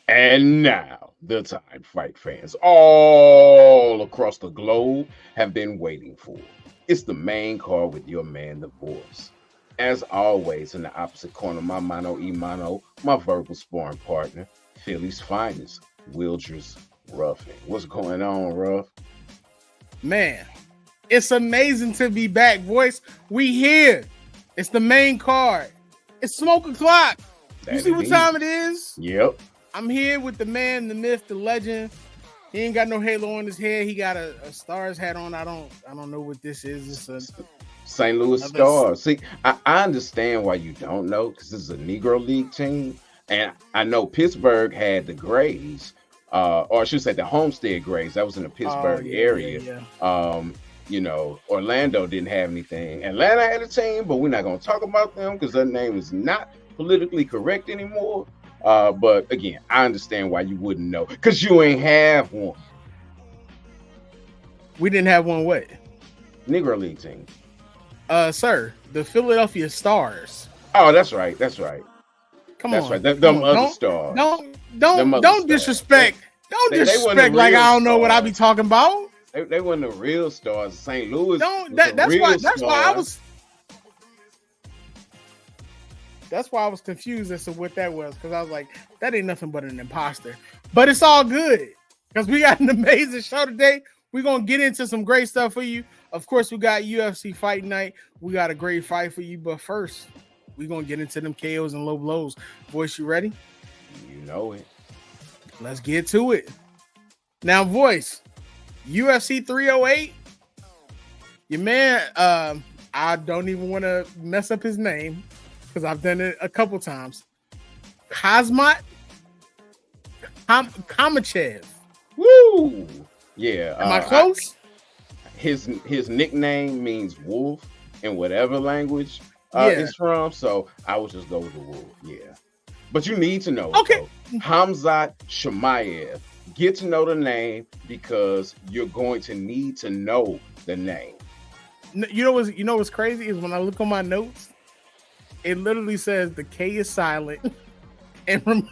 And now, the time fight fans all across the globe have been waiting for. It's the main card with your man, The Voice. As always, in the opposite corner, my mano e mano, my verbal sparring partner, Philly's finest, Wildress Ruffin. What's going on, Ruff? Man, it's amazing to be back, voice. We here. It's the main card. It's smoke o'clock. You see what time it is? Yep. I'm here with the man, the myth, the legend. He ain't got no halo on his head. He got a Stars hat on. I don't know what this is. It's a St. Louis Stars. See, I understand why you don't know, because this is a Negro League team. And I know Pittsburgh had the Grays, or I should say the Homestead Grays. That was in the Pittsburgh area. Yeah. Orlando didn't have anything. Atlanta had a team, but we're not going to talk about them because their name is not politically correct anymore. But again, I understand why you wouldn't know, because you ain't have one. We didn't have one what? Negro League team. Sir, the Philadelphia Stars. Oh, that's right. Come that's on. Right. Them other stars. Don't disrespect. Don't disrespect like I don't know what I be talking about. They weren't the real stars. St. Louis. That's why I was confused as to what that was, because I was like, that ain't nothing but an imposter. But it's all good because we got an amazing show today. We're gonna get into some great stuff for you. Of course, we got UFC Fight Night. We got a great fight for you, but first, we're gonna get into them KOs and low blows. Voice, you ready? You know it. Let's get to it. Now, Voice, UFC 308. Your man, I don't even want to mess up his name because I've done it a couple times. Chimaev. Woo! Yeah. Am I close? His nickname means wolf in whatever language it's from, so I would just go with the wolf. Yeah. But you need to know. Okay. Khamzat Chimaev. Get to know the name because you're going to need to know the name. You know what's crazy is when I look on my notes, it literally says the K is silent. And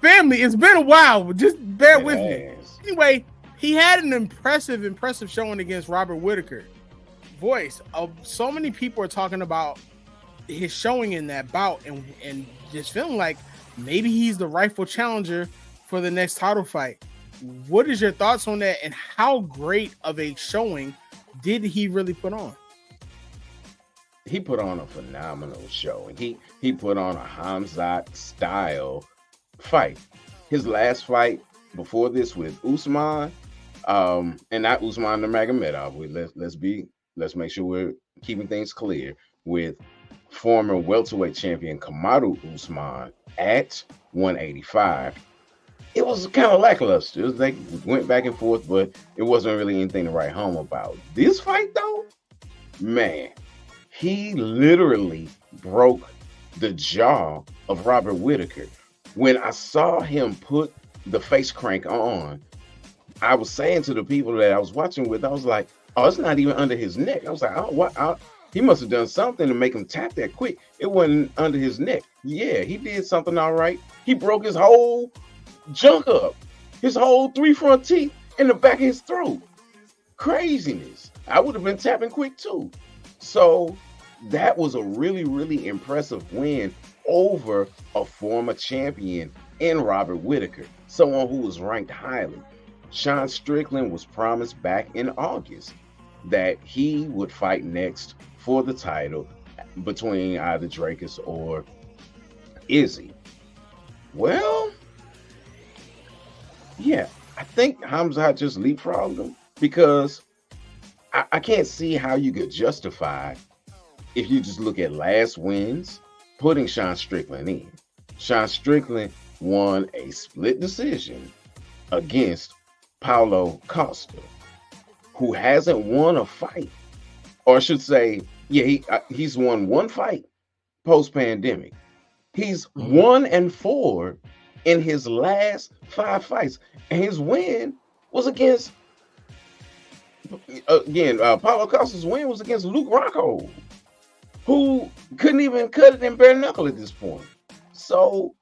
family, it's been a while, but just bear with me. Anyway, he had an impressive showing against Robert Whittaker. Voice, so many people are talking about his showing in that bout and just feeling like maybe he's the rightful challenger for the next title fight. What is your thoughts on that, and how great of a showing did he really put on? He put on a phenomenal show, and he put on a Khamzat style fight. His last fight before this with Usman, and not Usman Nurmagomedov. Let's make sure we're keeping things clear, with former welterweight champion Kamaru Usman at 185. It was kind of lackluster. It was like went back and forth, but it wasn't really anything to write home about. This fight, though, man, he literally broke the jaw of Robert Whittaker. When I saw him put the face crank on, I was saying to the people that I was watching with, I was like, oh, it's not even under his neck. I was like, he must have done something to make him tap that quick. It wasn't under his neck. Yeah, he did something all right. He broke his whole junk up, his whole 3 front teeth in the back of his throat. Craziness. I would have been tapping quick too. So that was a really, really impressive win over a former champion in Robert Whittaker, someone who was ranked highly. Sean Strickland was promised back in August that he would fight next for the title between either Drakus or Izzy. Well, yeah, I think Khamzat just leapfrogged him, because I can't see how you could justify, if you just look at last wins, putting Sean Strickland in. Sean Strickland won a split decision against Paulo Costa, who hasn't won a fight, or I should say, he's won one fight post-pandemic. He's 1-4 in his last 5 fights, and his win was against, Paulo Costa's win was against Luke Rockhold, who couldn't even cut it in bare knuckle at this point. So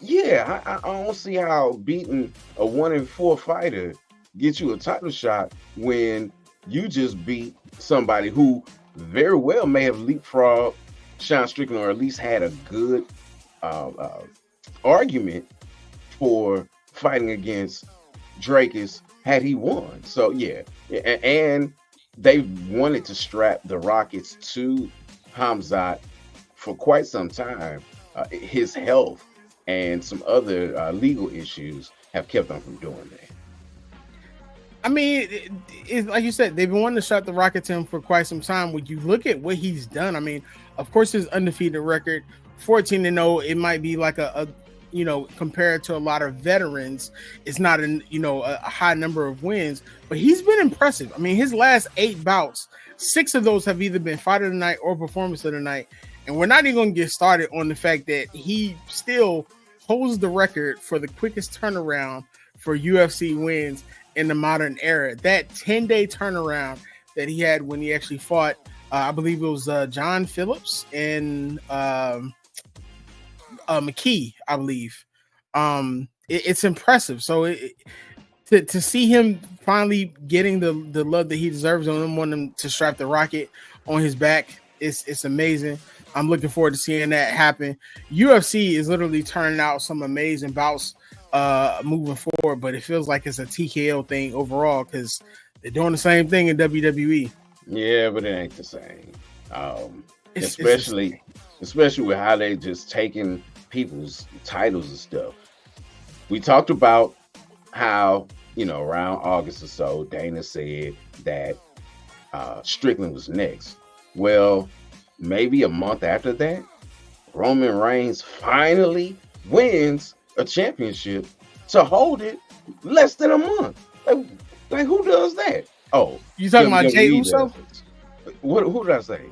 Yeah, I don't see how beating a 1-4 fighter gets you a title shot when you just beat somebody who very well may have leapfrogged Sean Strickland, or at least had a good argument for fighting against Drakus had he won. So yeah, and they wanted to strap the Rockets to Hamzat for quite some time. His health and some other legal issues have kept them from doing that. I mean, it's like you said, they've been wanting to shut the Rocket to him for quite some time. When you look at what he's done, I mean, of course, his undefeated record, 14-0, it might be like a compared to a lot of veterans, it's not a high number of wins, but he's been impressive. I mean, his last 8 bouts, 6 of those have either been fight of the night or performance of the night. And we're not even going to get started on the fact that he still holds the record for the quickest turnaround for UFC wins in the modern era. That 10-day turnaround that he had when he actually fought, I believe it was John Phillips and McKee, I believe. It's impressive. So to see him finally getting the love that he deserves on him, wanting him to strap the Rocket on his back, it's amazing. I'm looking forward to seeing that happen. UFC is literally turning out some amazing bouts moving forward, but it feels like it's a TKO thing overall because they're doing the same thing in WWE. Yeah, but it ain't the same. Especially with how they just taking people's titles and stuff. We talked about how, around August or so, Dana said that Strickland was next. Well, maybe a month after that, Roman Reigns finally wins a championship to hold it less than a month. Like who does that? Oh, you talking about Jey Uso? Who did I say?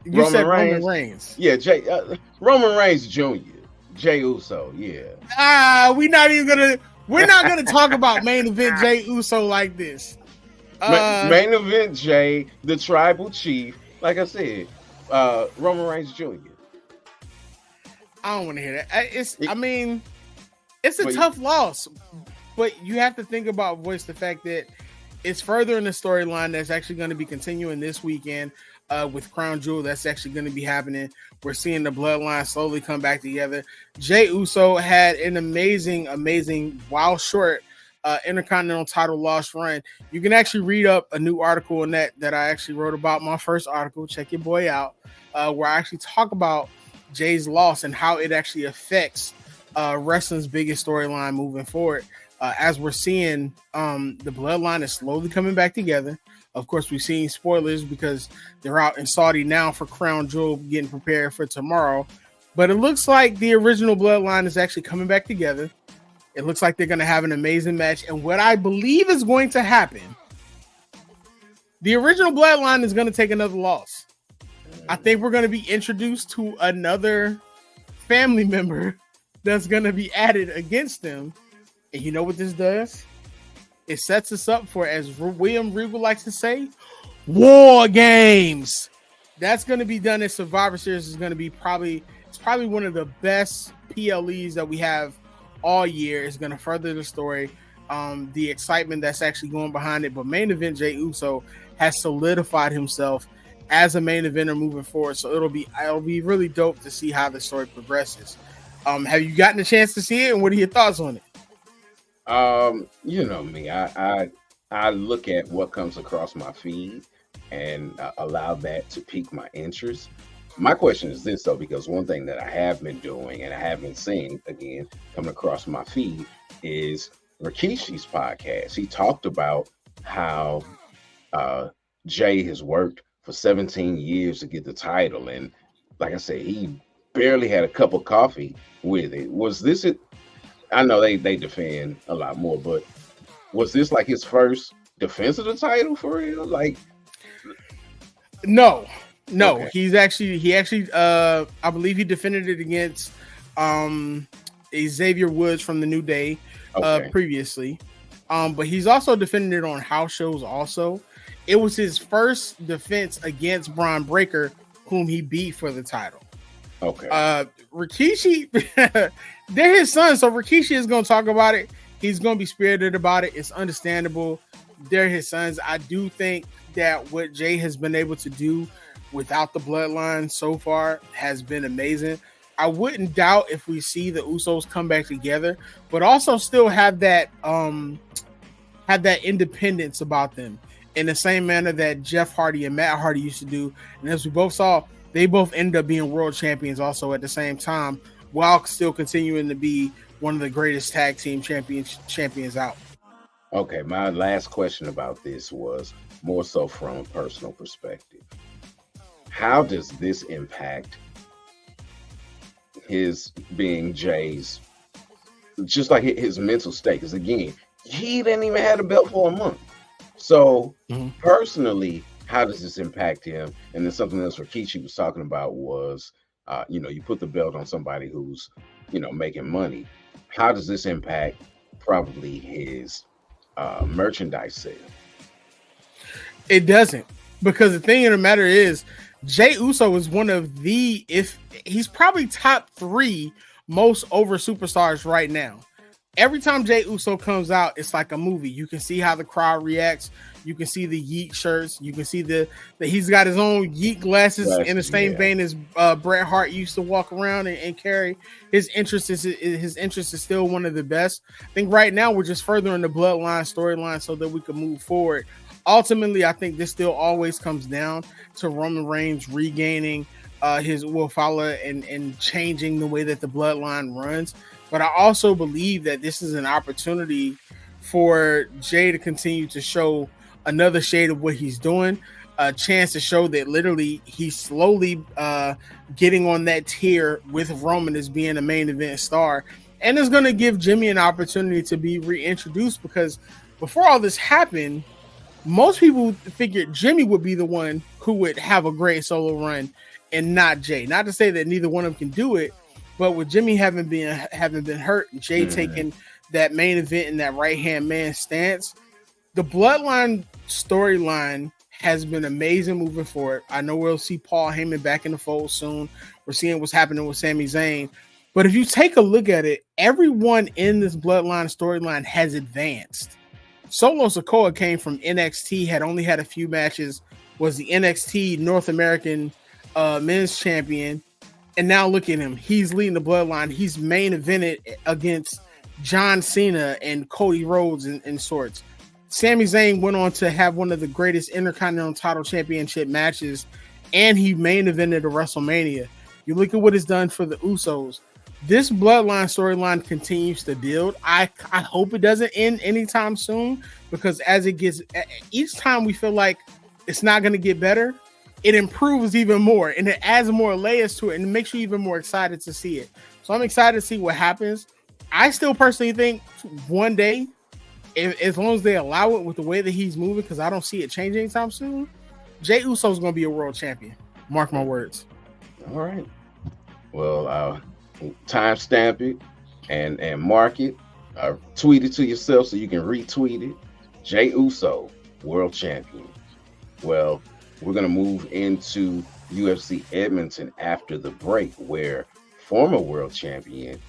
You said Roman Reigns. Yeah, Roman Reigns Jr. Jey Uso. Yeah. We're not gonna talk about main event Jey Uso like this. Main event Jey, the tribal chief. Like I said, Roman Reigns Jr. I don't want to hear that. It's a tough loss, but you have to think about the fact that it's further in the storyline that's actually going to be continuing this weekend with Crown Jewel. That's actually going to be happening. We're seeing the Bloodline slowly come back together. Jey Uso had an amazing, while short, Intercontinental title loss run. You can actually read up a new article on that I actually wrote about, my first article. Check your boy out, where I actually talk about Jay's loss and how it actually affects wrestling's biggest storyline moving forward. As we're seeing, the Bloodline is slowly coming back together. Of course, we've seen spoilers because they're out in Saudi now for Crown Jewel, getting prepared for tomorrow. But it looks like the original Bloodline is actually coming back together. It looks like they're going to have an amazing match. And what I believe is going to happen, the original Bloodline is going to take another loss. I think we're going to be introduced to another family member that's going to be added against them. And you know what this does? It sets us up for, as William Regal likes to say, War Games. That's going to be done at Survivor Series. Is going to be probably one of the best PLEs that we have all year. It's going to further the story, the excitement that's actually going behind it. But main event Jey Uso has solidified himself as a main eventer moving forward. So it'll be really dope to see how the story progresses. Have you gotten a chance to see it, and what are your thoughts on it? You know me, I look at what comes across my feed and allow that to pique my interest. My question is this, though, because one thing that I have been doing and I have been seeing again coming across my feed is Rikishi's podcast. He talked about how Jay has worked for 17 years to get the title, and like I said, he barely had a cup of coffee with it. Was this it? I know they defend a lot more, but was this like his first defense of the title for real? Like, no. Okay. He actually I believe he defended it against Xavier Woods from the New Day previously. But he's also defended it on house shows also. It was his first defense against Braun Breaker, whom he beat for the title. Okay. Rikishi, they're his sons, so Rikishi is going to talk about it. He's going to be spirited about it. It's understandable. They're his sons. I do think that what Jay has been able to do without the bloodline so far has been amazing. I wouldn't doubt if we see the Usos come back together, but also still have that independence about them in the same manner that Jeff Hardy and Matt Hardy used to do. And as we both saw, they both ended up being world champions also at the same time, while still continuing to be one of the greatest tag team champions out. Okay, my last question about this was more so from a personal perspective. How does this impact his being Jay's, just like his mental state? Because again, he didn't even have a belt for a month. So personally, how does this impact him? And then something else Rikishi was talking about was, you put the belt on somebody who's, making money. How does this impact probably his merchandise sale? It doesn't, because the thing of the matter is, Jay Uso is one of he's probably top 3 most over superstars right now. Every time Jay Uso comes out, it's like a movie. You can see how the crowd reacts. You can see the Yeet shirts. You can see that he's got his own Yeet glasses in the same vein as Bret Hart used to walk around and carry. His interest is still one of the best. I think right now we're just furthering the bloodline storyline so that we can move forward. Ultimately, I think this still always comes down to Roman Reigns regaining his Wolfala and changing the way that the bloodline runs. But I also believe that this is an opportunity for Jay to continue to show another shade of what he's doing, a chance to show that literally he's slowly getting on that tier with Roman as being a main event star. And it's going to give Jimmy an opportunity to be reintroduced, because before all this happened, most people figured Jimmy would be the one who would have a great solo run and not Jay. Not to say that neither one of them can do it, but with Jimmy having been hurt, Jay taking that main event and that right-hand man stance, the Bloodline storyline has been amazing moving forward. I know we'll see Paul Heyman back in the fold soon. We're seeing what's happening with Sami Zayn. But if you take a look at it, everyone in this Bloodline storyline has advanced. Solo Sikoa came from NXT, had only had a few matches, was the NXT North American men's champion. And now look at him. He's leading the Bloodline. He's main evented against John Cena and Cody Rhodes and sorts. Sami Zayn went on to have one of the greatest Intercontinental title championship matches, and he main evented a WrestleMania. You look at what it's done for the Usos. This Bloodline storyline continues to build. I hope it doesn't end anytime soon, because as it gets, each time we feel like it's not going to get better, it improves even more, and it adds more layers to it, and it makes you even more excited to see it. So I'm excited to see what happens. I still personally think one day, as long as they allow it with the way that he's moving, because I don't see it changing anytime soon, Jay Uso is going to be a world champion. Mark my words. All right. Well, timestamp it and mark it. Tweet it to yourself so you can retweet it. Jay Uso, world champion. Well, we're going to move into UFC Edmonton after the break, where former world champion,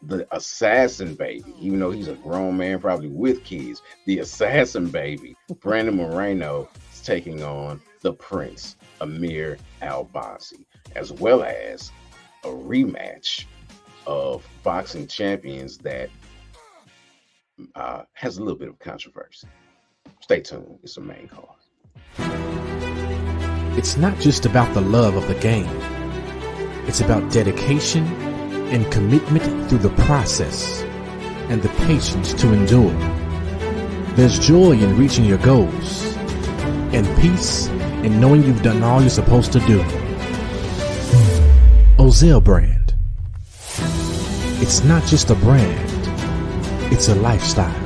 the Assassin Baby, even though he's a grown man, probably with kids, the Assassin Baby, Brandon Moreno, is taking on the Prince, Amir Al-Basi, as well as a rematch of boxing champions that has a little bit of controversy. Stay tuned. It's a main card. It's not just about the love of the game. It's about dedication and commitment through the process and the patience to endure. There's joy in reaching your goals and peace in knowing you've done all you're supposed to do. Ozell brand. It's not just a brand, it's a lifestyle.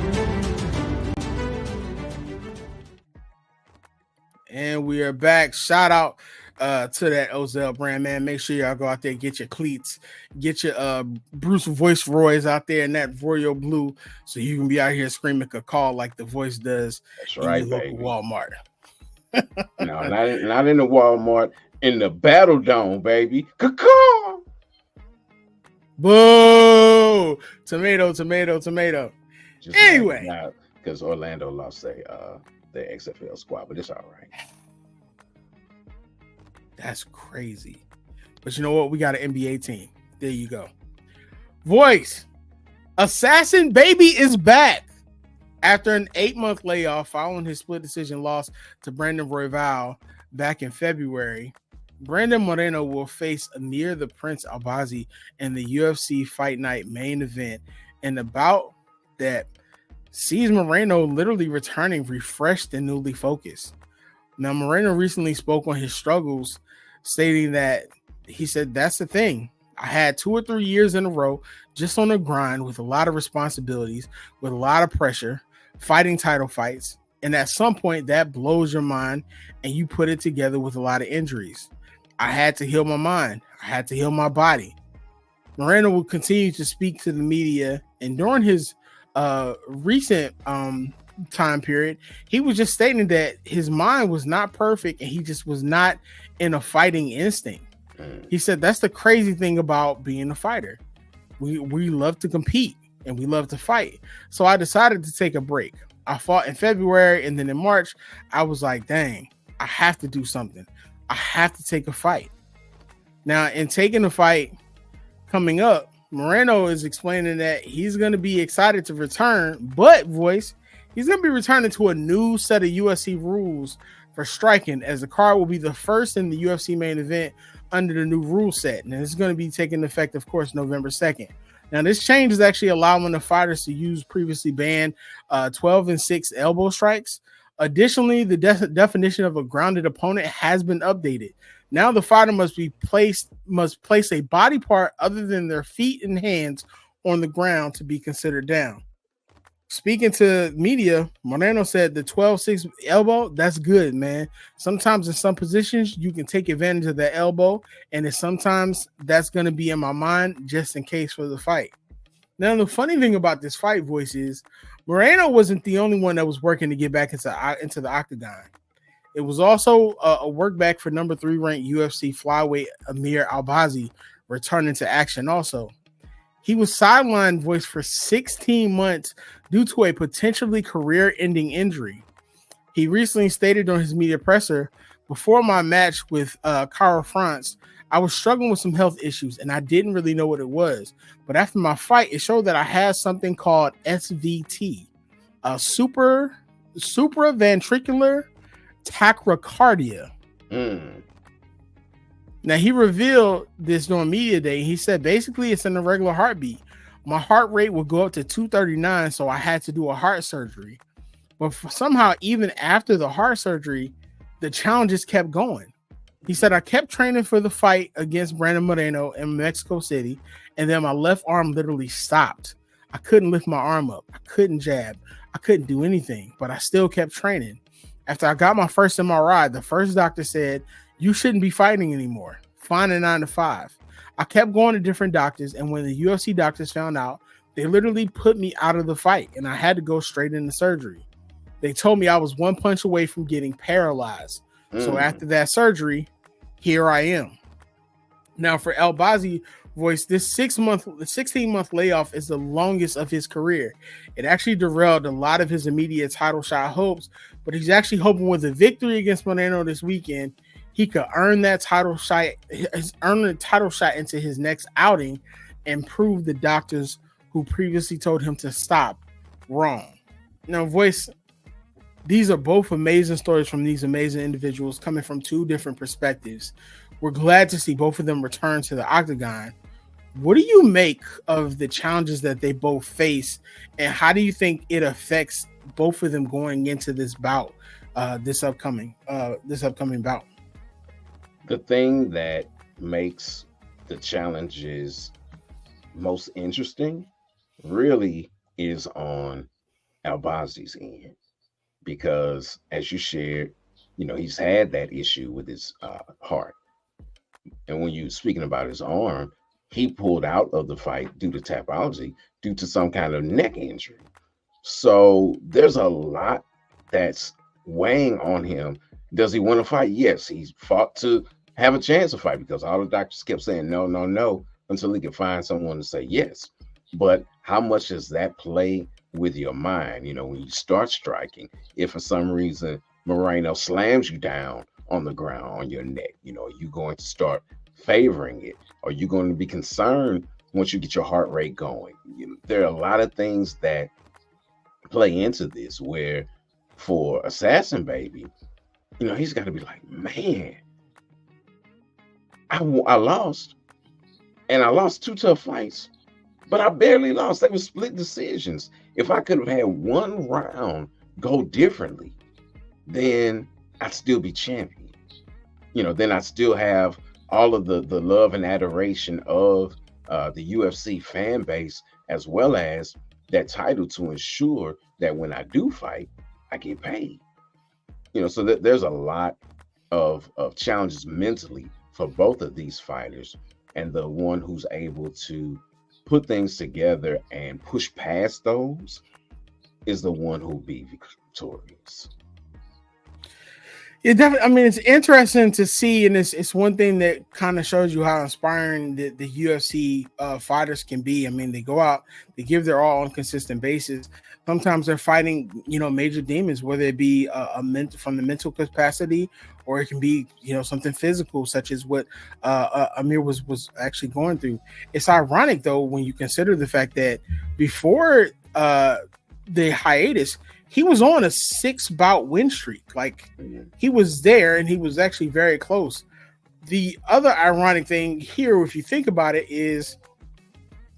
And we are back. Shout out to that Ozell brand, man. Make sure y'all go out there, get your cleats, get your Bruce Voice Roys out there in that royal blue, so you can be out here screaming a call like the voice does. That's right, in your baby. Local Walmart. No, not in the Walmart, in the Battle Dome, baby. Caw-caw! Boo! Tomato, tomato, tomato. Just anyway, because Orlando lost their XFL squad, but it's all right. That's crazy. But you know what? We got an NBA team. There you go. Voice. Assassin Baby is back. After an 8-month layoff following his split decision loss to Brandon Royval back in February, Brandon Moreno will face Amir the Prince Albazi in the UFC Fight Night main event, and a bout that sees Moreno literally returning refreshed and newly focused. Now, Moreno recently spoke on his struggles, stating that he said, "That's the thing. I had 2 or 3 years in a row just on the grind with a lot of responsibilities, with a lot of pressure, fighting title fights. And at some point that blows your mind and you put it together with a lot of injuries. I had to heal my mind. I had to heal my body." Moreno will continue to speak to the media, and during his recent time period, he was just stating that his mind was not perfect and he just was not in a fighting instinct. He said that's the crazy thing about being a fighter. We love to compete and we love to fight. So I decided to take a break. I fought in February, and then in March, I was like, dang, I have to do something. I have to take a fight. Now, in taking a fight coming up, Moreno is explaining that he's going to be excited to return, but voice, he's going to be returning to a new set of UFC rules for striking, as the card will be the first in the UFC main event under the new rule set. And it's going to be taking effect, of course, November 2nd. Now, this change is actually allowing the fighters to use previously banned 12 and 6 elbow strikes. Additionally, the definition of a grounded opponent has been updated. Now the fighter must place a body part other than their feet and hands on the ground to be considered down. Speaking to media, Moreno said the 12-6 elbow, that's good, man. Sometimes in some positions, you can take advantage of that elbow, and sometimes that's going to be in my mind just in case for the fight. Now, the funny thing about this fight, voice, is Moreno wasn't the only one that was working to get back into the octagon. It was also a work back for number 3 ranked UFC flyweight Amir Albazi returning to action also. He was sidelined, voice, for 16 months due to a potentially career-ending injury. He recently stated on his media presser, "Before my match with Cara France, I was struggling with some health issues and I didn't really know what it was. But after my fight, it showed that I had something called SVT, supraventricular tachycardia." Now, he revealed this during media day. He said, basically, it's an irregular heartbeat. My heart rate would go up to 239, so I had to do a heart surgery. But somehow, even after the heart surgery, the challenges kept going. He said, I kept training for the fight against Brandon Moreno in Mexico City, and then my left arm literally stopped. I couldn't lift my arm up. I couldn't jab. I couldn't do anything, but I still kept training. After I got my first MRI, the first doctor said, you shouldn't be fighting anymore. Find a 9-to-5. I kept going to different doctors, and when the UFC doctors found out, they literally put me out of the fight, and I had to go straight into surgery. They told me I was one punch away from getting paralyzed. So after that surgery, here I am. Now, for Albazi, voice, this 16-month layoff is the longest of his career. It actually derailed a lot of his immediate title shot hopes, but he's actually hoping with a victory against Moreno this weekend, he could earn the title shot into his next outing and prove the doctors who previously told him to stop wrong. Now, voice, these are both amazing stories from these amazing individuals coming from 2 different perspectives. We're glad to see both of them return to the octagon. What do you make of the challenges that they both face, and how do you think it affects both of them going into this bout, this upcoming bout? The thing that makes the challenges most interesting really is on Albazi's end, because as you shared, he's had that issue with his heart. And when you're speaking about his arm, he pulled out of the fight due to topology, due to some kind of neck injury. So there's a lot that's weighing on him. Does he want to fight? Yes, he's fought to have a chance to fight, because all the doctors kept saying, no, until he can find someone to say yes. But how much does that play with your mind? When you start striking, if for some reason Moreno slams you down on the ground on your neck, are you going to start favoring it? Are you going to be concerned once you get your heart rate going? There are a lot of things that play into this, where for Assassin Baby, he's got to be like, man, I lost, and I lost 2 tough fights, but I barely lost. They were split decisions. If I could have had one round go differently, then I'd still be champion. Then I'd still have all of the love and adoration of the UFC fan base, as well as that title to ensure that when I do fight, I get paid. So there's a lot of challenges mentally for both of these fighters, and the one who's able to put things together and push past those is the one who'll be victorious. It definitely, I mean, it's interesting to see, and it's one thing that kind of shows you how inspiring the UFC fighters can be. I mean, they go out, they give their all on a consistent basis. Sometimes they're fighting, major demons, whether it be from the mental capacity, or it can be, something physical, such as what Amir was actually going through. It's ironic, though, when you consider the fact that before the hiatus, he was on a 6-bout win streak. Like, he was there, and he was actually very close. The other ironic thing here, if you think about it, is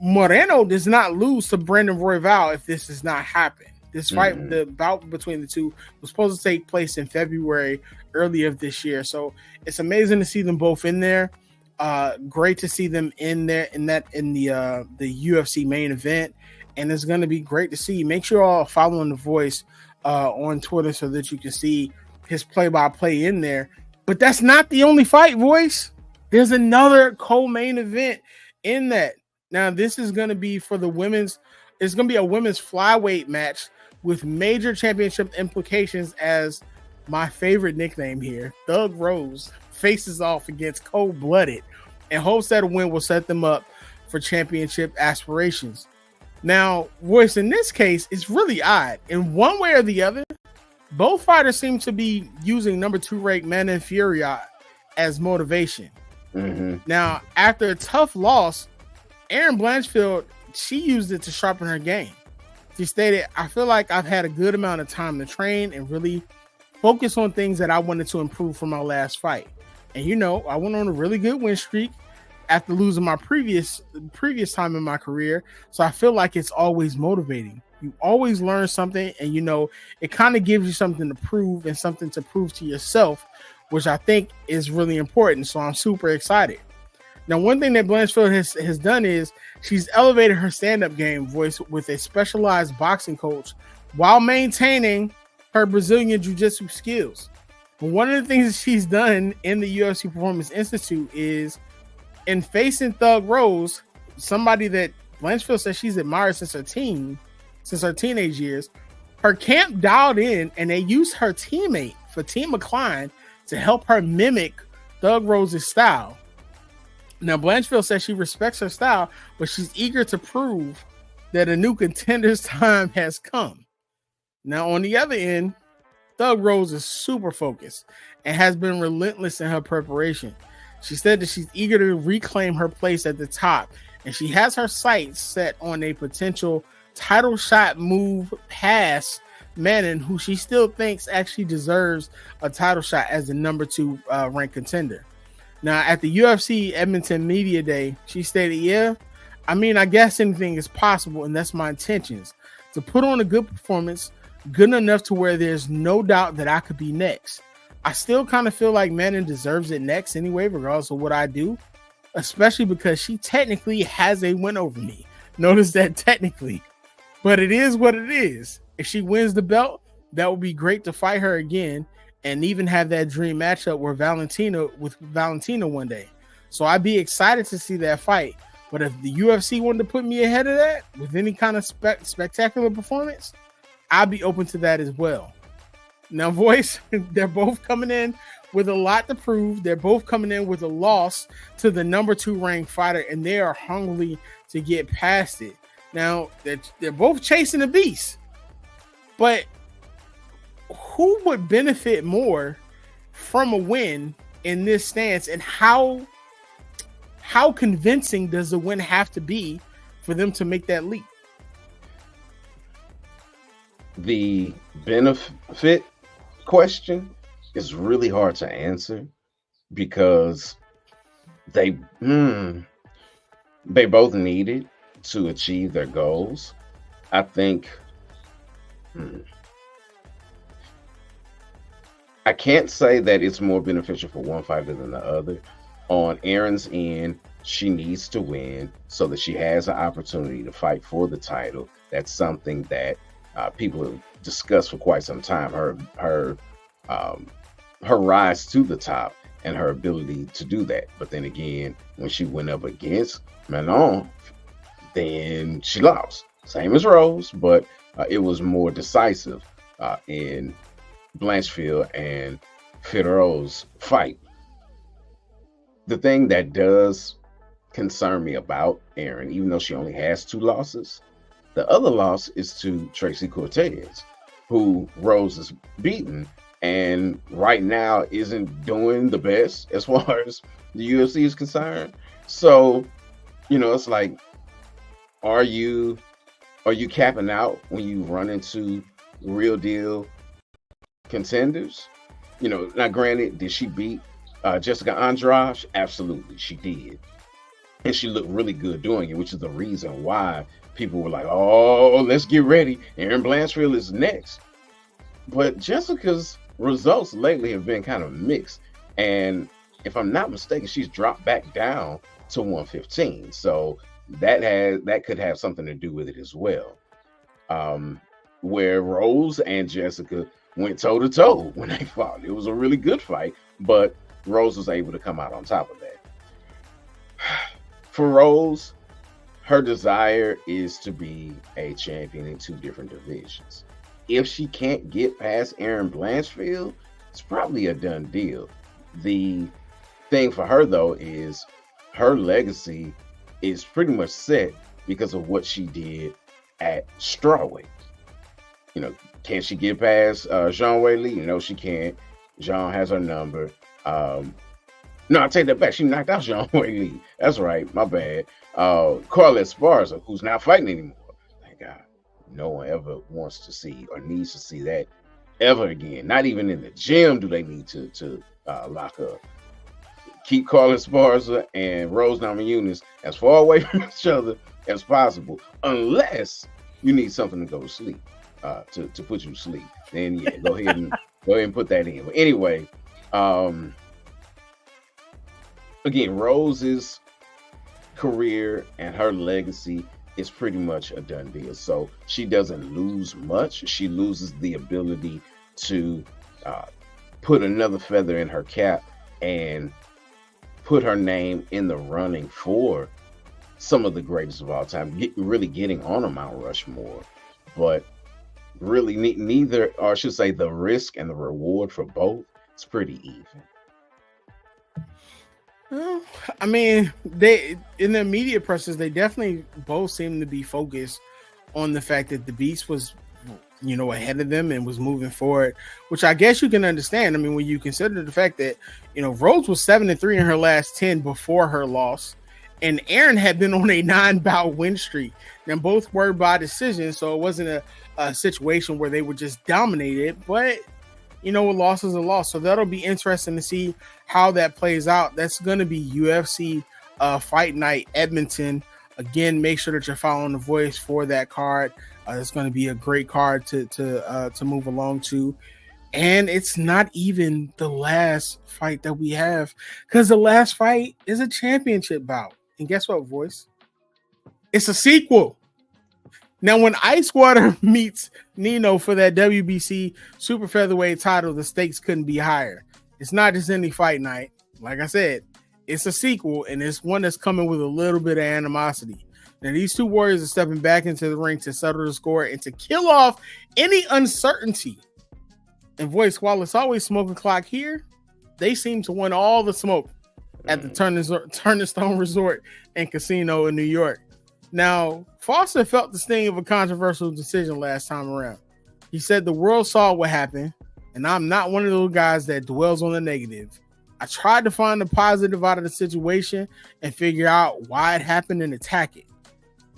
Moreno does not lose to Brandon Royval if this does not happen. This fight, the bout between the two, was supposed to take place in February, early of this year. So it's amazing to see them both in there. Great to see them in there in the UFC main event. And it's going to be great to see. Make sure you're all following The Voice on Twitter so that you can see his play-by-play in there. But that's not the only fight, Voice. There's another co-main event in that. Now, this is going to be for the women's. It's going to be a women's flyweight match with major championship implications, as my favorite nickname here, Thug Rose, faces off against Cold Blooded and hopes that a win will set them up for championship aspirations. Now, Voice, in this case, it's really odd. In one way or the other, both fighters seem to be using number 2 ranked Manon Fiorot as motivation. Now, after a tough loss, Erin Blanchfield, she used it to sharpen her game. She stated, I feel like I've had a good amount of time to train and really focus on things that I wanted to improve from my last fight. And I went on a really good win streak after losing my previous time in my career. So I feel like it's always motivating. You always learn something, and it kind of gives you something to prove and something to prove to yourself, which I think is really important. So I'm super excited. Now, one thing that Blanchfield has done is she's elevated her stand-up game, Voice, with a specialized boxing coach while maintaining her Brazilian jiu-jitsu skills. And one of the things that she's done in the UFC Performance Institute is, in facing Thug Rose, somebody that Blanchfield says she's admired since her teenage years, her camp dialed in, and they used her teammate, Fatima Klein, to help her mimic Thug Rose's style. Now, Blanchfield says she respects her style, but she's eager to prove that a new contender's time has come. Now, on the other end, Thug Rose is super focused and has been relentless in her preparation. She said that she's eager to reclaim her place at the top, and she has her sights set on a potential title shot move past Manon, who she still thinks actually deserves a title shot as the number 2 ranked contender. Now, at the UFC Edmonton Media Day, she stated, I guess anything is possible, and that's my intentions. To put on a good performance, good enough to where there's no doubt that I could be next. I still kind of feel like Manon deserves it next anyway, regardless of what I do, especially because she technically has a win over me. Notice that technically, but it is what it is. If she wins the belt, that would be great to fight her again and even have that dream matchup with Valentina one day. So I'd be excited to see that fight. But if the UFC wanted to put me ahead of that with any kind of spectacular performance, I'd be open to that as well. Now, Voice, they're both coming in with a lot to prove. They're both coming in with a loss to the number 2 ranked fighter, and they are hungry to get past it. Now, they're both chasing the beast, but who would benefit more from a win in this stance, and how convincing does the win have to be for them to make that leap? The benefit question is really hard to answer because they both need it to achieve their goals. I think I can't say that it's more beneficial for one fighter than the other. On Erin's end, she needs to win so that she has an opportunity to fight for the title. That's something that people have discussed for quite some time. Her rise to the top and her ability to do that. But then again, when she went up against Manon, then she lost. Same as Rose, but it was more decisive in Blanchfield and Figueroa's fight. The thing that does concern me about Erin, even though she only has 2 losses, the other loss is to Tracy Cortez, who Rose is beaten and right now isn't doing the best as far as the UFC is concerned. So, it's like, are you capping out when you run into real deal contenders? Now granted, did she beat Jessica Andrade? Absolutely, she did. And she looked really good doing it, which is the reason why people were like, oh, let's get ready. Erin Blanchfield is next. But Jessica's results lately have been kind of mixed. And if I'm not mistaken, she's dropped back down to 115. So that could have something to do with it as well. Where Rose and Jessica went toe-to-toe when they fought. It was a really good fight, but Rose was able to come out on top of that. For Rose, her desire is to be a champion in 2 different divisions. If she can't get past Erin Blanchfield, it's probably a done deal. The thing for her, though, is her legacy is pretty much set because of what she did at strawweight. Can she get past Zhang Weili? No, she can't. Zhang has her number. No, I take that back. She knocked out Zhang Weili. That's right. My bad. Carla Esparza, who's not fighting anymore. Thank God. No one ever wants to see or needs to see that ever again. Not even in the gym do they need to lock up. Keep Carla Esparza and Rose Namajunas as far away from each other as possible, unless you need something to go to sleep, to put you to sleep. Then yeah, go ahead and put that in. But anyway, again, Rose's career and her legacy is pretty much a done deal. So she doesn't lose much. She loses the ability to put another feather in her cap and put her name in the running for some of the greatest of all time, really getting on a Mount Rushmore. But really neither, or I should say the risk and the reward for both, it's pretty even. Well, I mean, they in the media presses, they definitely both seem to be focused on the fact that the Beast was, ahead of them and was moving forward, which I guess you can understand. I mean, when you consider the fact that, Rose was 7-3 in her last 10 before her loss, and Erin had been on a 9-bout win streak. And both were by decision, so it wasn't a situation where they were just dominated, but a loss is a loss. So that'll be interesting to see how that plays out. That's going to be UFC Fight Night Edmonton. Again, make sure that you're following The Voice for that card. It's going to be a great card to move along to. And it's not even the last fight that we have, because the last fight is a championship bout. And guess what, Voice? It's a sequel. Now, when Ice Water meets Nino for that WBC super featherweight title, the stakes couldn't be higher. It's not just any fight night. Like I said, it's a sequel, and it's one that's coming with a little bit of animosity. Now, these two warriors are stepping back into the ring to settle the score and to kill off any uncertainty. And Voice, while it's always smoke o'clock here, they seem to want all the smoke at the Turning Stone Resort and Casino in New York. Now, Foster felt the sting of a controversial decision last time around. He said the world saw what happened, and I'm not one of those guys that dwells on the negative. I tried to find the positive out of the situation and figure out why it happened and attack it.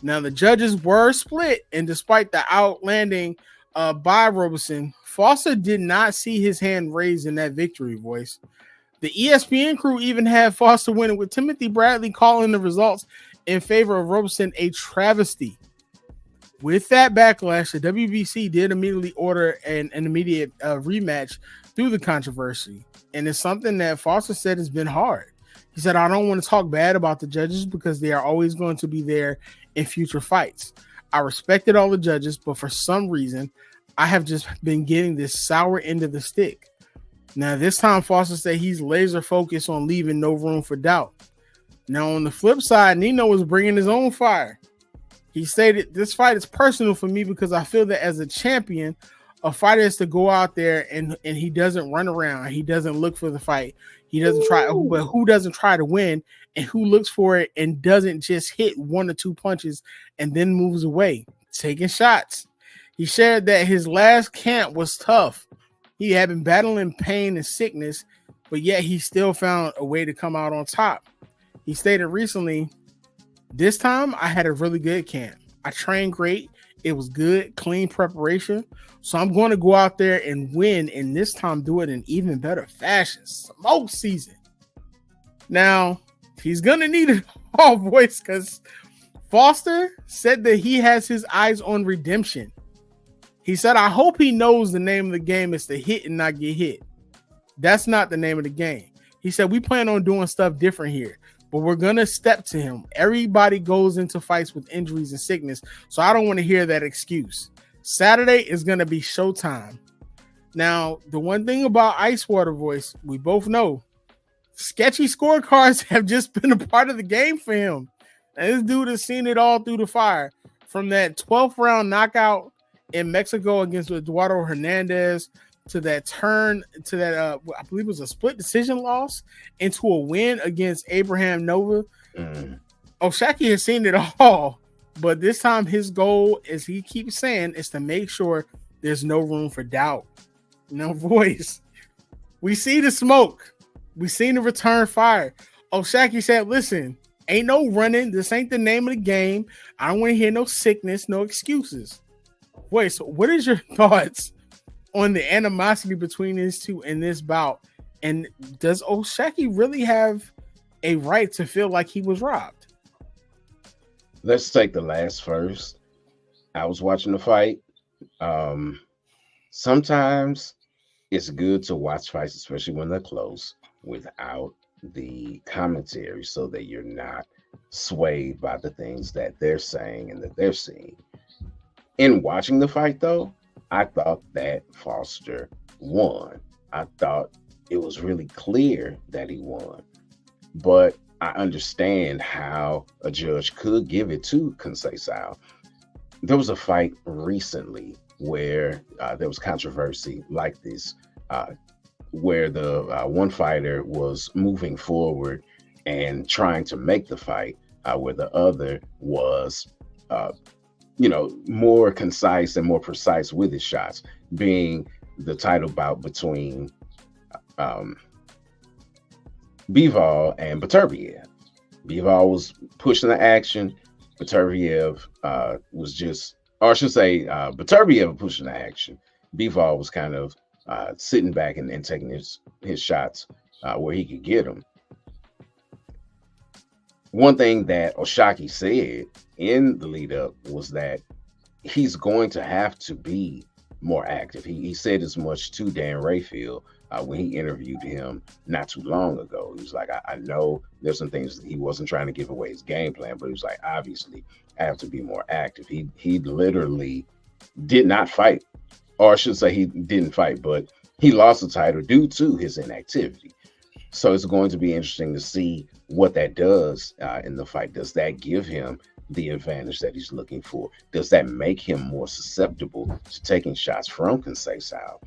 Now, the judges were split, and despite the outlanding by Roberson, Foster did not see his hand raised in that victory voice. The ESPN crew even had Foster winning, with Timothy Bradley calling the results in favor of Roberson a travesty. With that backlash, the WBC did immediately order an immediate rematch through the controversy. And it's something that Foster said has been hard. He said, I don't want to talk bad about the judges because they are always going to be there in future fights. I respected all the judges, but for some reason, I have just been getting this sour end of the stick. Now, this time, Foster said he's laser focused on leaving no room for doubt. Now, on the flip side, Nino was bringing his own fire. He stated, this fight is personal for me because I feel that as a champion, a fighter has to go out there and he doesn't run around. He doesn't look for the fight. He doesn't try, but who doesn't try to win and who looks for it and doesn't just hit one or two punches and then moves away, taking shots. He shared that his last camp was tough. He had been battling pain and sickness, but yet he still found a way to come out on top. He stated recently, this time I had a really good camp. I trained great. It was good, clean preparation. So I'm going to go out there and win, and this time do it in even better fashion. Smoke season. Now, he's going to need it all, voice, because Foster said that he has his eyes on redemption. He said, I hope he knows the name of the game is to hit and not get hit. That's not the name of the game. He said, we plan on doing stuff different here, but we're going to step to him. Everybody goes into fights with injuries and sickness, so I don't want to hear that excuse. Saturday is going to be showtime. Now, the one thing about Icewater, voice, we both know, sketchy scorecards have just been a part of the game for him. And this dude has seen it all through the fire. From that 12th round knockout in Mexico against Eduardo Hernandez to that turn to that, I believe it was a split decision loss, into a win against Abraham Nova. O'Shaquie has seen it all. But this time his goal, as he keeps saying, is to make sure there's no room for doubt. No, voice. We see the smoke. We seen the return fire. O'Shaquie said, listen, ain't no running. This ain't the name of the game. I don't want to hear no sickness, no excuses. Wait, so what is your thoughts on the animosity between these two in this bout? And does O'Shaquie really have a right to feel like he was robbed? Let's take the last first. I was watching the fight. Sometimes it's good to watch fights, especially when they're close, without the commentary so that you're not swayed by the things that they're saying and that they're seeing. In watching the fight, though, I thought that Foster won. I thought it was really clear that he won. But I understand how a judge could give it to Conceicao. There was a fight recently where there was controversy like this, where the one fighter was moving forward and trying to make the fight, where the other was, more concise and more precise with his shots, being the title bout between Bivol and Beterbiev. Bivol was pushing the action. Beterbiev was just, or I should say, Beterbiev pushing the action. Bivol was kind of sitting back and taking his shots where he could get them. One thing that O'Shaquie said in the lead up was that he's going to have to be more active. He said as much to Dan Rayfield when he interviewed him not too long ago. He was like, I know there's some things that he wasn't trying to give away his game plan, but he was like, obviously, I have to be more active. He literally did not fight, or I should say he didn't fight, but he lost the title due to his inactivity. So it's going to be interesting to see what that does in the fight. Does that give him the advantage that he's looking for? Does that make him more susceptible to taking shots from Conceicao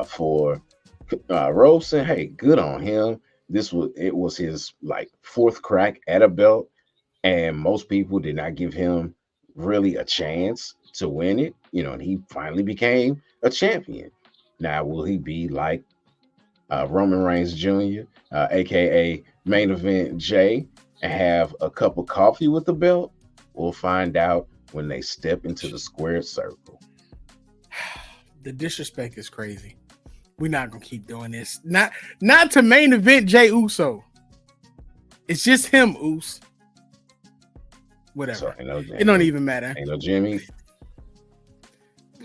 for Robeson, hey, good on him. It was his like fourth crack at a belt, and most people did not give him really a chance to win it. And he finally became a champion. Now, will he be like Roman Reigns Jr., aka Main Event Jay, and have a cup of coffee with the belt? We'll find out when they step into the squared circle. The disrespect is crazy. We're not gonna keep doing this. Not to Main Event Jay Uso. It's just him, Us. Whatever. It don't even matter. Ain't no Jimmy.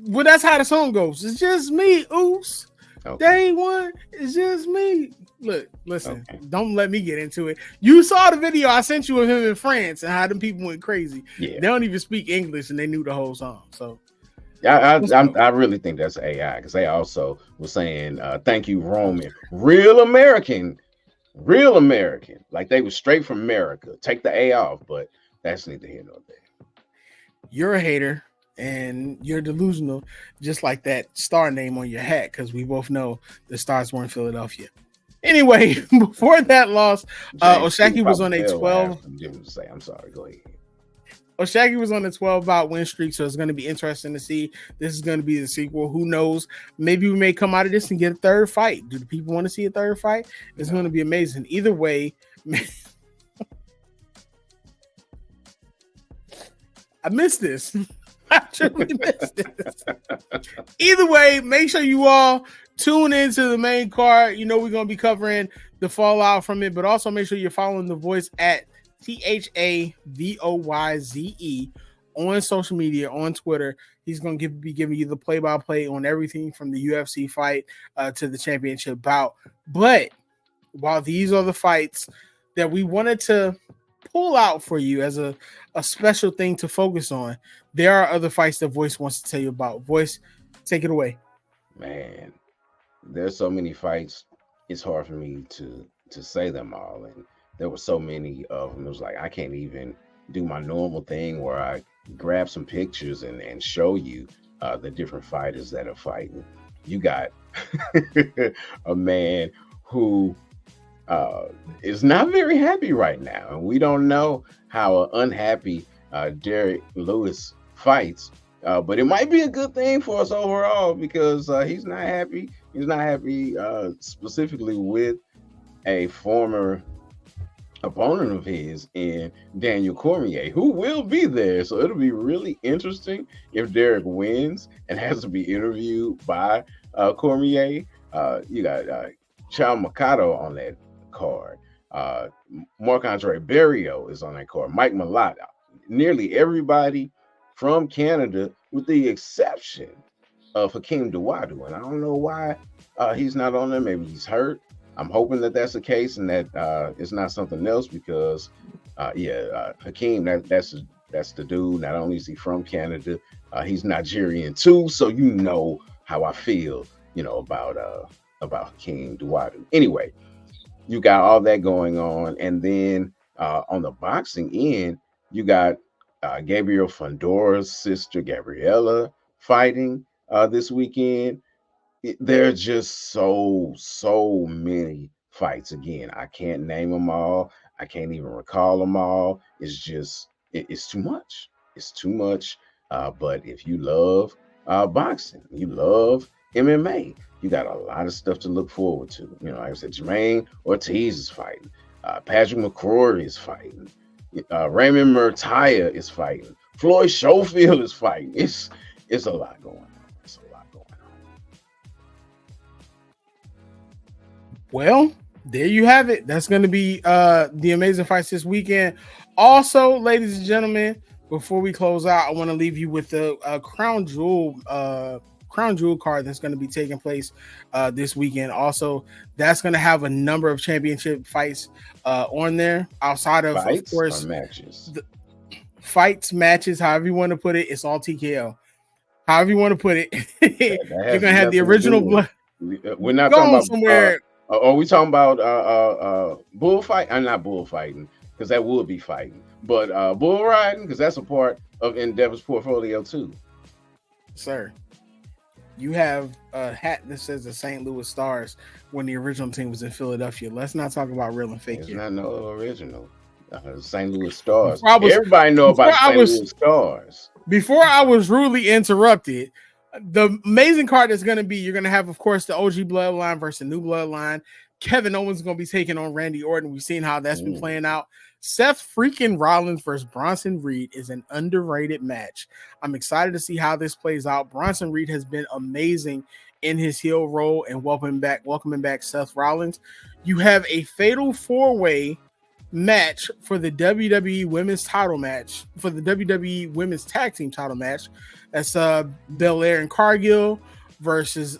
Well, that's how the song goes. It's just me, Us. Okay. Day one, it's just me. Look, listen, Don't let me get into it. You saw the video I sent you of him in France and how them people went crazy. Yeah. They don't even speak English and they knew the whole song. So I really think that's AI, because they also were saying, thank you, Roman. Real American. Like they were straight from America. Take the A off, but that's neither here nor there. You're a hater and you're delusional, just like that star name on your hat, because we both know the stars were in Philadelphia. Anyway, before that loss, Oshaki was on a 12. I'm sorry, go ahead. Oshaki was on a 12-bout win streak, so it's going to be interesting to see. This is going to be the sequel. Who knows? Maybe we may come out of this and get a third fight. Do the people want to see a third fight? It's going to be amazing. Either way, I missed this. I truly missed this. Either way, make sure you all tune into the main card. We're going to be covering the fallout from it, but also make sure you're following The Voice at THAVOYZE on social media, on Twitter. He's going to be giving you the play-by-play on everything from the UFC fight to the championship bout. But while these are the fights that we wanted to pull out for you as a special thing to focus on, there are other fights that Voice wants to tell you about. Voice, take it away. Man, there's so many fights. It's hard for me to say them all. And there were so many of them. It was like, I can't even do my normal thing where I grab some pictures and show you the different fighters that are fighting. You got a man who is not very happy right now. And we don't know how unhappy Derek Lewis fights. But it might be a good thing for us overall, because he's not happy. He's not happy specifically with a former opponent of his in Daniel Cormier, who will be there. So it'll be really interesting if Derek wins and has to be interviewed by Cormier. You got Chao Mercado on that card. Marc-Andre Barrio is on that card. Mike Malott. Nearly everybody from Canada, with the exception of Hakeem Dawodu. And I don't know why he's not on there. Maybe he's hurt. I'm hoping that that's the case and that it's not something else, because Hakeem, that's the dude. Not only is he from Canada, he's Nigerian too. So you know how I feel, about Hakeem Dawodu. Anyway, you got all that going on, and then on the boxing end, you got Gabriel Fondora's sister Gabriella fighting this weekend. There are just so many fights. Again, I can't name them all. I can't even recall them all. It's just, it's too much. It's too much. But if you love boxing, you love MMA, you got a lot of stuff to look forward to. Like I said, Jermaine Ortiz is fighting. Patrick McCrory is fighting. Raymond Murtaya is fighting. Floyd Schofield is fighting. It's a lot going on. Well, there you have it. That's going to be the amazing fights this weekend. Also, ladies and gentlemen, before we close out, I want to leave you with the Crown Jewel card that's going to be taking place this weekend. Also, that's going to have a number of championship fights on there, outside of course, matches. Fights, matches, however you want to put it. It's all TKO. However you want to put it. You're going to have the original blood. We're not talking about somewhere. Are we talking about bullfight? I'm not bullfighting, because that would be fighting. But bull riding, because that's a part of Endeavor's portfolio too. Sir. You have a hat that says the St. Louis Stars when the original team was in Philadelphia. Let's not talk about real and fake It's here. not no original. St. Louis Stars. Everybody know about St. Louis Stars. Before I was rudely interrupted, the amazing card is going to be, you're going to have, of course, the OG Bloodline versus the new Bloodline. Kevin Owens is going to be taking on Randy Orton. We've seen how that's been playing out. Seth freaking Rollins versus Bronson Reed is an underrated match. I'm excited to see how this plays out. Bronson Reed has been amazing in his heel role and welcoming back Seth Rollins. You have a fatal four-way match for the WWE Women's title match, for the WWE Women's Tag Team title match. That's Belair and Cargill versus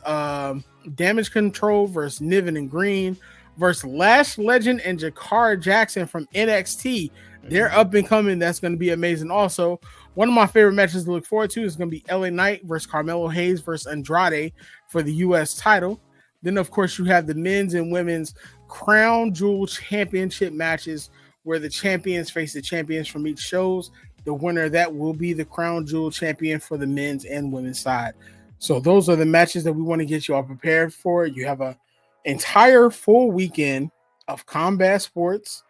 Damage Control versus Niven and Green versus Lash Legend and Jakara Jackson from NXT. They're up and coming. That's going to be amazing. Also, one of my favorite matches to look forward to is going to be LA Knight versus Carmelo Hayes versus Andrade for the US title. Then, of course, you have the men's and women's Crown Jewel Championship matches where the champions face the champions from each shows. The winner of that will be the Crown Jewel champion for the men's and women's side. So those are the matches that we want to get you all prepared for. You have an entire full weekend of combat sports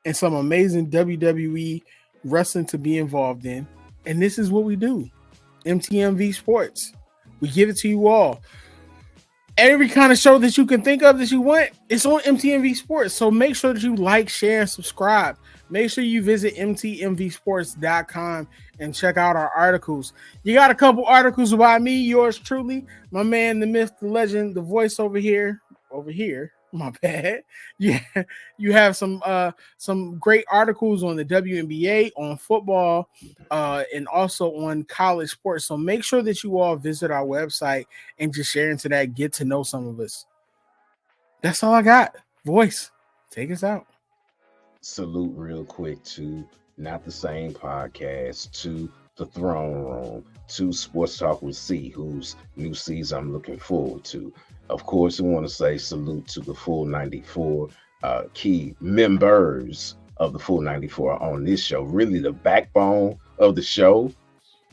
and some amazing WWE wrestling to be involved in. And this is what we do. MTMV Sports. We give it to you all. Every kind of show that you can think of that you want, it's on MTMV Sports. So make sure that you like, share, and subscribe. Make sure you visit mtmvsports.com and check out our articles. You got a couple articles about me, yours truly, my man, the myth, the legend, the voice over here. My bad. Yeah, you have some great articles on the WNBA, on football, and also on college sports. So make sure that you all visit our website and just share into that, get to know some of us. That's all I got. Voice, take us out. Salute real quick to Not the Same Podcast, to The Throne Room, to Sports Talk with C, whose new season I'm looking forward to. Of course, I want to say salute to the Full 94 key members of the Full 94 on this show. Really, the backbone of the show,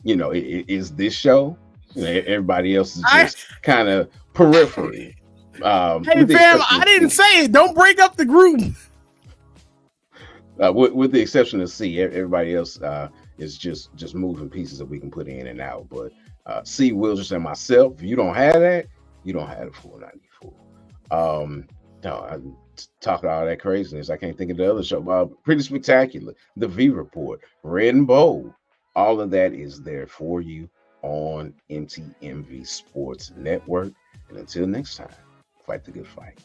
you know, it is this show. You know, everybody else is just kind of periphery. Hey, fam, I didn't say it. Don't break up the group. With the exception of C, everybody else is just moving pieces that we can put in and out. But C, Wilders, and myself, if you don't have that, you don't have the Full 94. No, I talk all that craziness. I can't think of the other show. Pretty Spectacular, The V Report, Red and Bold. All of that is there for you on MTMV Sports Network. And until next time, fight the good fight.